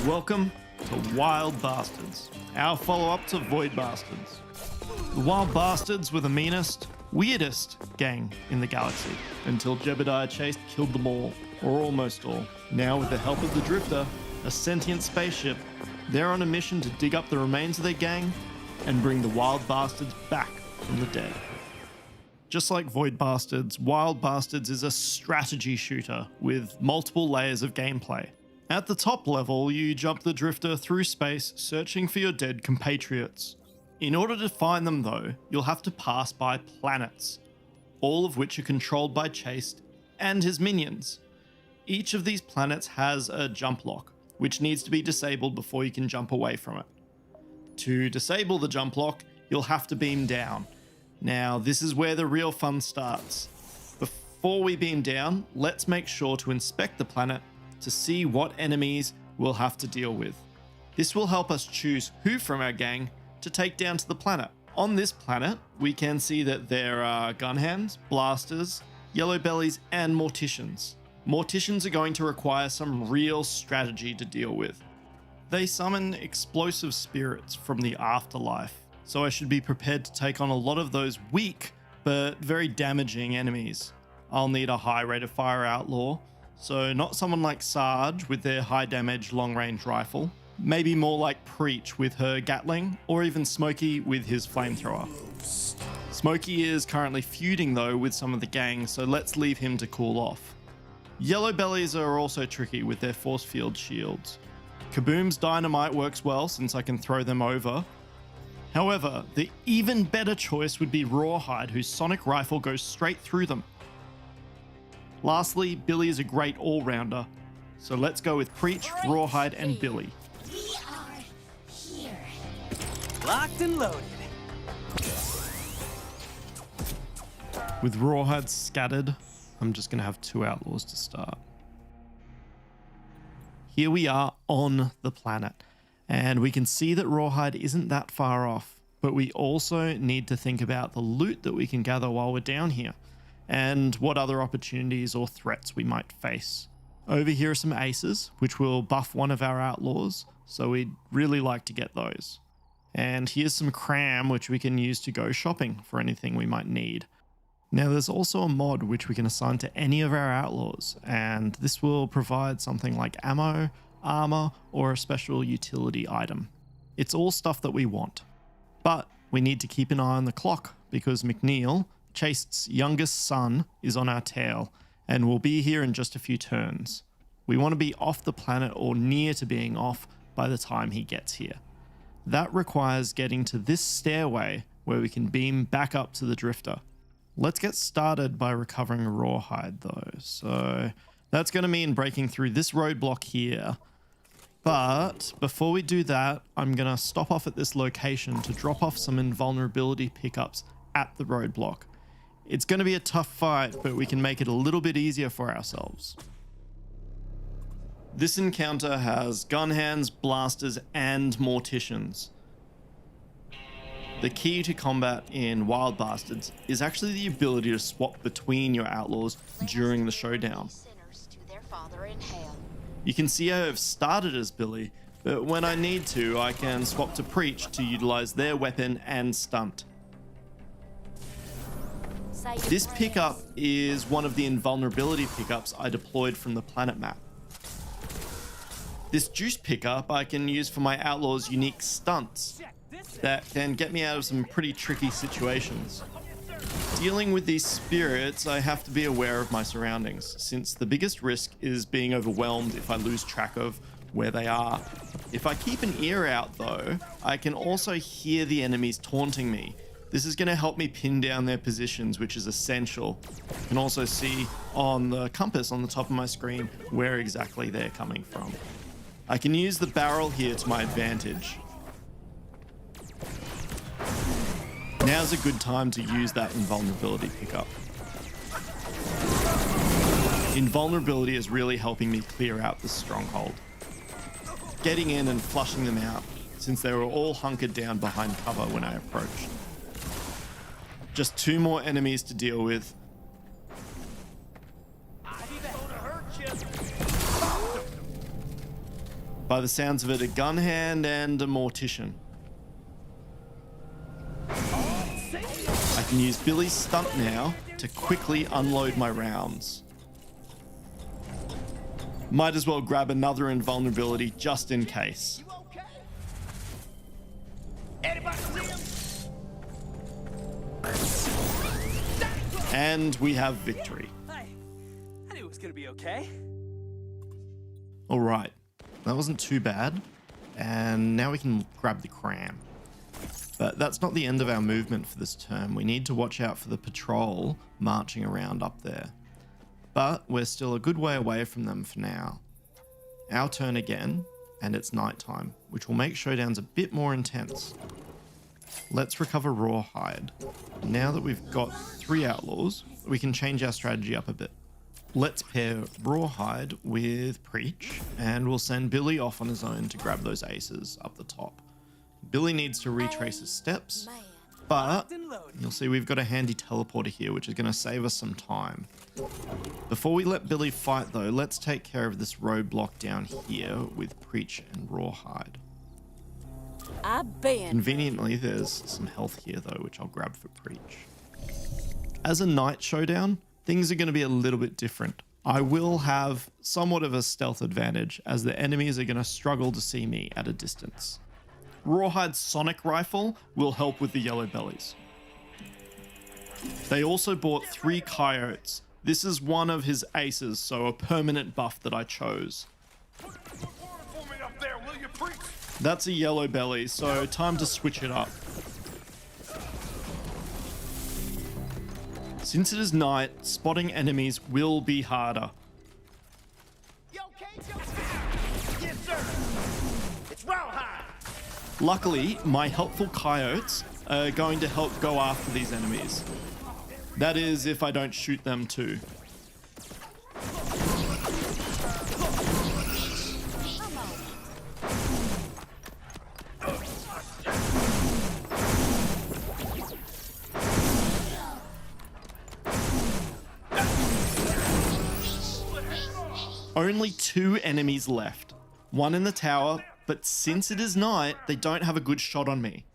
Welcome to Wild Bastards, our follow-up to Void Bastards. The Wild Bastards were the meanest, weirdest gang in the galaxy, until Jebediah Chase killed them all, or almost all. Now with the help of the Drifter, a sentient spaceship, they're on a mission to dig up the remains of their gang and bring the Wild Bastards back from the dead. Just like Void Bastards, Wild Bastards is a strategy shooter with multiple layers of gameplay. At the top level, you jump the Drifter through space searching for your dead compatriots. In order to find them though, you'll have to pass by planets, all of which are controlled by Chase and his minions. Each of these planets has a jump lock, which needs to be disabled before you can jump away from it. To disable the jump lock, you'll have to beam down. Now, this is where the real fun starts. Before we beam down, let's make sure to inspect the planet to see what enemies we'll have to deal with. This will help us choose who from our gang to take down to the planet. On this planet, we can see that there are gunhands, blasters, yellow bellies, and morticians. Morticians are going to require some real strategy to deal with. They summon explosive spirits from the afterlife, so I should be prepared to take on a lot of those weak but very damaging enemies. I'll need a high rate of fire outlaw, so not someone like Sarge with their high damage long range rifle, maybe more like Preach with her Gatling, or even Smokey with his flamethrower. Smokey is currently feuding though with some of the gang, so let's leave him to cool off. Yellow bellies are also tricky with their force field shields. Kaboom's dynamite works well since I can throw them over. However, the even better choice would be Rawhide, whose sonic rifle goes straight through them. Lastly, Billy is a great all-rounder, so let's go with Preach, Rawhide, and Billy. We are here. Locked and loaded. With Rawhide scattered, I'm just going to have 2 outlaws to start. Here we are on the planet, and we can see that Rawhide isn't that far off, but we also need to think about the loot that we can gather while we're down here, and what other opportunities or threats we might face. Over here are some aces, which will buff one of our outlaws, so we'd really like to get those. And here's some cram, which we can use to go shopping for anything we might need. Now there's also a mod which we can assign to any of our outlaws, and this will provide something like ammo, armor, or a special utility item. It's all stuff that we want. But we need to keep an eye on the clock, because McNeil, Chase's youngest son, is on our tail, and will be here in just a few turns. We want to be off the planet or near to being off by the time he gets here. That requires getting to this stairway where we can beam back up to the Drifter. Let's get started by recovering Rawhide though. So that's going to mean breaking through this roadblock here. But before we do that, I'm going to stop off at this location to drop off some invulnerability pickups at the roadblock. It's going to be a tough fight, but we can make it a little bit easier for ourselves. This encounter has gunhands, blasters, and morticians. The key to combat in Wild Bastards is actually the ability to swap between your outlaws during the showdown. You can see I have started as Billy, but when I need to, I can swap to Preach to utilize their weapon and stunt. This pickup is one of the invulnerability pickups I deployed from the planet map. This juice pickup I can use for my outlaw's unique stunts that can get me out of some pretty tricky situations. Dealing with these spirits, I have to be aware of my surroundings, since the biggest risk is being overwhelmed if I lose track of where they are. If I keep an ear out though, I can also hear the enemies taunting me. This is going to help me pin down their positions, which is essential. You can also see on the compass on the top of my screen where exactly they're coming from. I can use the barrel here to my advantage. Now's a good time to use that invulnerability pickup. Invulnerability is really helping me clear out the stronghold. Getting in and flushing them out, since they were all hunkered down behind cover when I approached. Just 2 more enemies to deal with. By the sounds of it, a gun hand and a mortician. I can use Billy's stunt now to quickly unload my rounds. Might as well grab another invulnerability just in case. You okay? Anybody see him? And we have victory. I knew it was gonna be okay. All right, that wasn't too bad. And now we can grab the cram. But that's not the end of our movement for this turn. We need to watch out for the patrol marching around up there. But we're still a good way away from them for now. Our turn again, and it's nighttime, which will make showdowns a bit more intense. Let's recover Rawhide. Now that we've got 3 outlaws, we can change our strategy up a bit. Let's pair Rawhide with Preach, and we'll send Billy off on his own to grab those aces up the top. Billy needs to retrace his steps, but you'll see we've got a handy teleporter here, which is going to save us some time. Before we let Billy fight though, let's take care of this roadblock down here with Preach and Rawhide. Conveniently, there's some health here though, which I'll grab for Preach. As a night showdown, things are going to be a little bit different. I will have somewhat of a stealth advantage as the enemies are going to struggle to see me at a distance. Rawhide's sonic rifle will help with the yellow bellies. They also bought 3 coyotes. This is one of his aces, so a permanent buff that I chose. That's a yellow belly, so time to switch it up. Since it is night, spotting enemies will be harder. You okay, Joe? Yes, sir. It's Rawhide. Luckily, my helpful coyotes are going to help go after these enemies. That is, if I don't shoot them too. Only 2 enemies left. One in the tower, but since it is night, they don't have a good shot on me.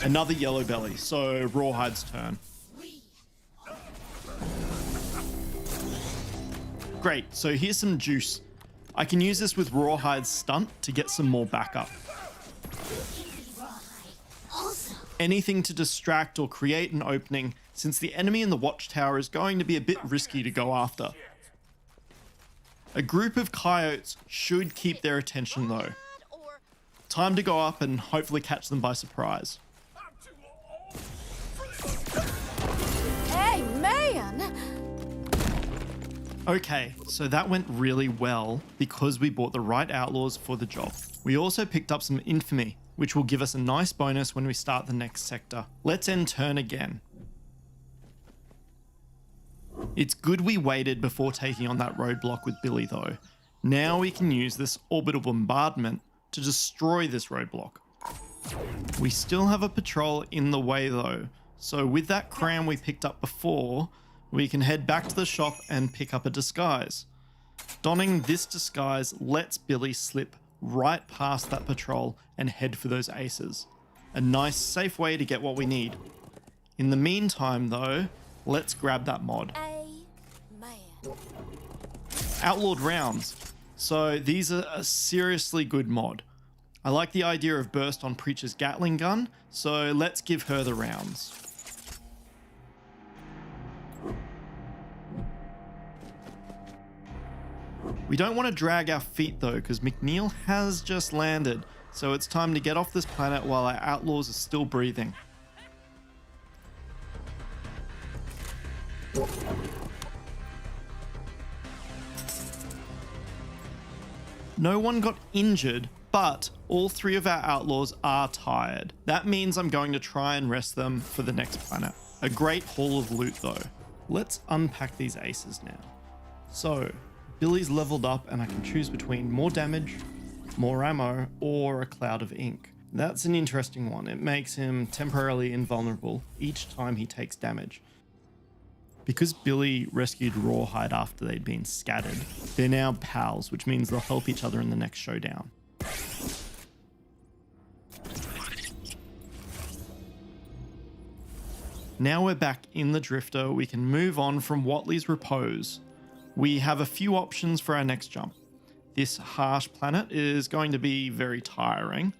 Another yellow belly, so Rawhide's turn. Great, so here's some juice. I can use this with Rawhide's stunt to get some more backup. Anything to distract or create an opening, since the enemy in the watchtower is going to be a bit risky to go after. A group of coyotes should keep their attention though. Time to go up and hopefully catch them by surprise. Hey, man! Okay, so that went really well because we bought the right outlaws for the job. We also picked up some infamy, which will give us a nice bonus when we start the next sector. Let's end turn again. It's good we waited before taking on that roadblock with Billy though. Now we can use this orbital bombardment to destroy this roadblock. We still have a patrol in the way though, so with that cram we picked up before, we can head back to the shop and pick up a disguise. Donning this disguise lets Billy slip right past that patrol and head for those aces. A nice safe way to get what we need. In the meantime though, let's grab that mod. Outlawed rounds. So these are a seriously good mod. I like the idea of burst on Preacher's Gatling gun, so let's give her the rounds. We don't want to drag our feet though, because McNeil has just landed, so it's time to get off this planet while our outlaws are still breathing. No one got injured, but all 3 of our outlaws are tired. That means I'm going to try and rest them for the next planet. A great haul of loot though. Let's unpack these aces now. So, Billy's leveled up and I can choose between more damage, more ammo, or a cloud of ink. That's an interesting one. It makes him temporarily invulnerable each time he takes damage. Because Billy rescued Rawhide after they'd been scattered, they're now pals, which means they'll help each other in the next showdown. Now we're back in the Drifter, we can move on from Watley's Repose. We have a few options for our next jump. This harsh planet is going to be very tiring.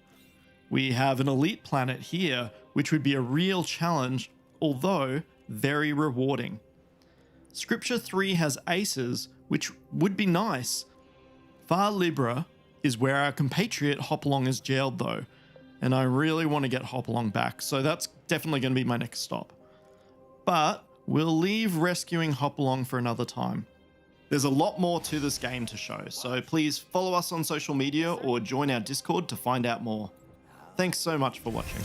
We have an elite planet here, which would be a real challenge, although very rewarding. Scripture 3 has aces, which would be nice. Far Libra is where our compatriot Hopalong is jailed though, and I really want to get Hopalong back, so that's definitely going to be my next stop. But we'll leave rescuing Hopalong for another time. There's a lot more to this game to show, so please follow us on social media or join our Discord to find out more. Thanks so much for watching.